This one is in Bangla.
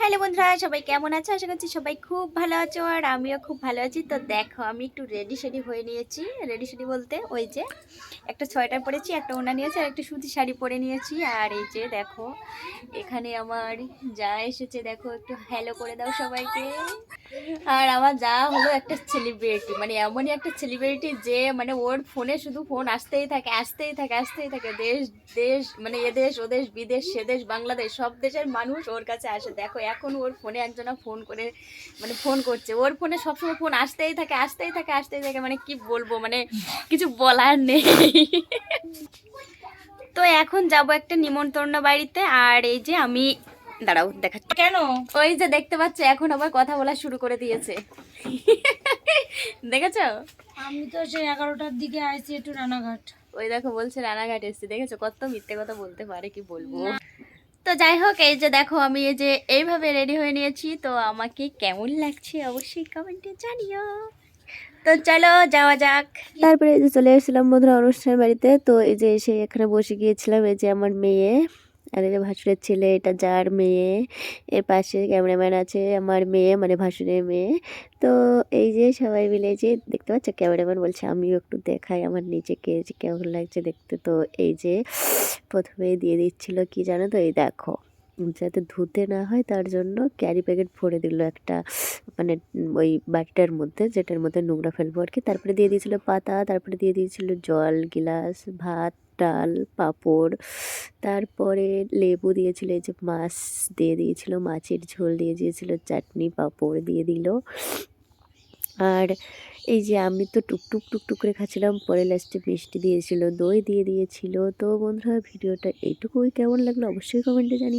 হ্যালো বন্ধুরা, সবাই কেমন আছো? আশা করছি সবাই খুব ভালো আছো আর আমিও খুব ভালো আছি। তো দেখো, আমি একটু রেডি হয়ে নিয়েছি। রেডি বলতে ওই যে একটা সোয়েটার পরেছি, একটা ওড়না নিয়েছি আর একটা সুতি শাড়ি পরে নিয়েছি। আর এই যে দেখো, এখানে আমার যা এসেছে, দেখো একটু হ্যালো করে দাও সবাইকে। আর আমার যা হলো একটা সেলিব্রিটি, মানে এমনই একটা সেলিব্রিটি যে মানে ওর ফোনে শুধু ফোন আসতেই থাকে। দেশ দেশ মানে এদেশ ওদেশ বিদেশ সেদেশ বাংলাদেশ সব দেশের মানুষ ওর কাছে আসে। দেখো এখন ওর ফোনে একজনা ফোন করে মানে ফোন করছে, ওর ফোনে সবসময় ফোন আসতেই থাকে, মানে কি বলবো, মানে কিছু বলার নেই। তো এখন যাব একটা নিমন্ত্রণ বাড়িতে। আর এই যে আমি দাঁড়াও দেখাচ্ছি, কেন? ওই যে দেখতে পাচ্ছ এখন আবার কথা বলা শুরু করে দিয়েছে। দেখেছো? আমি তো সেই 11টার দিকে আইছি একটু রানাঘাট। ওই দেখো বলছে রানাঘাট এসেছি, দেখেছো কত মিথ্যে কথা বলতে পারে, কি বলবো। তো যাই হোক, এই যে দেখো আমি এই যে এইভাবে রেডি হয়ে নিয়েছি, তো আমাকে কেমন লাগছে অবশ্যই কমেন্টে জানিও। তো চলো যাওয়া যাক। তারপরে এই যে চলে এসেছিলাম বন্ধুরা অনুষ্ঠান বাড়িতে। তো এই যে এসে এখানে বসে গিয়েছিলাম। এই যে আমার মেয়ে আর এই যে ভাসুরের ছেলে, এটা যার মেয়ে। এর পাশে ক্যামেরাম্যান আছে, আমার মেয়ে মানে ভাসুরের মেয়ে। তো এই যে সবাই মিলে যে দেখতে পাচ্ছ, ক্যামেরাম্যান বলছে আমিও একটু দেখাই আমার নিজেকে যে কেমন লাগছে দেখতে। তো এই যে প্রথমে দিয়ে দিচ্ছিল কি জানো তো, এই দেখো যাতে ধুতে না হয় তার জন্য ক্যারি প্যাকেট ভরে দিল একটা, মানে ওই বাটিটার মধ্যে, যেটার মধ্যে নোংরা ফেলবো আর কি। তারপরে দিয়ে দিয়েছিল পাতা, তারপরে দিয়ে দিয়েছিল জল গিলাস, ভাত, ডাল, পাঁপড়, তারপরে লেবু দিয়েছিল, এই যে মাছ দিয়ে দিয়েছিল, মাছের ঝোল দিয়ে দিয়েছিল, চাটনি পাঁপড় দিয়ে দিল। আর এই যে আমি তো টুকটুক করে খাচ্ছিলাম, পরে লাস্টে মিষ্টি দিয়েছিল, দই দিয়ে দিয়েছিল। তো বন্ধুরা ভিডিওটা এইটুকুই, কেমন লাগলো অবশ্যই কমেন্টে জানিয়ে।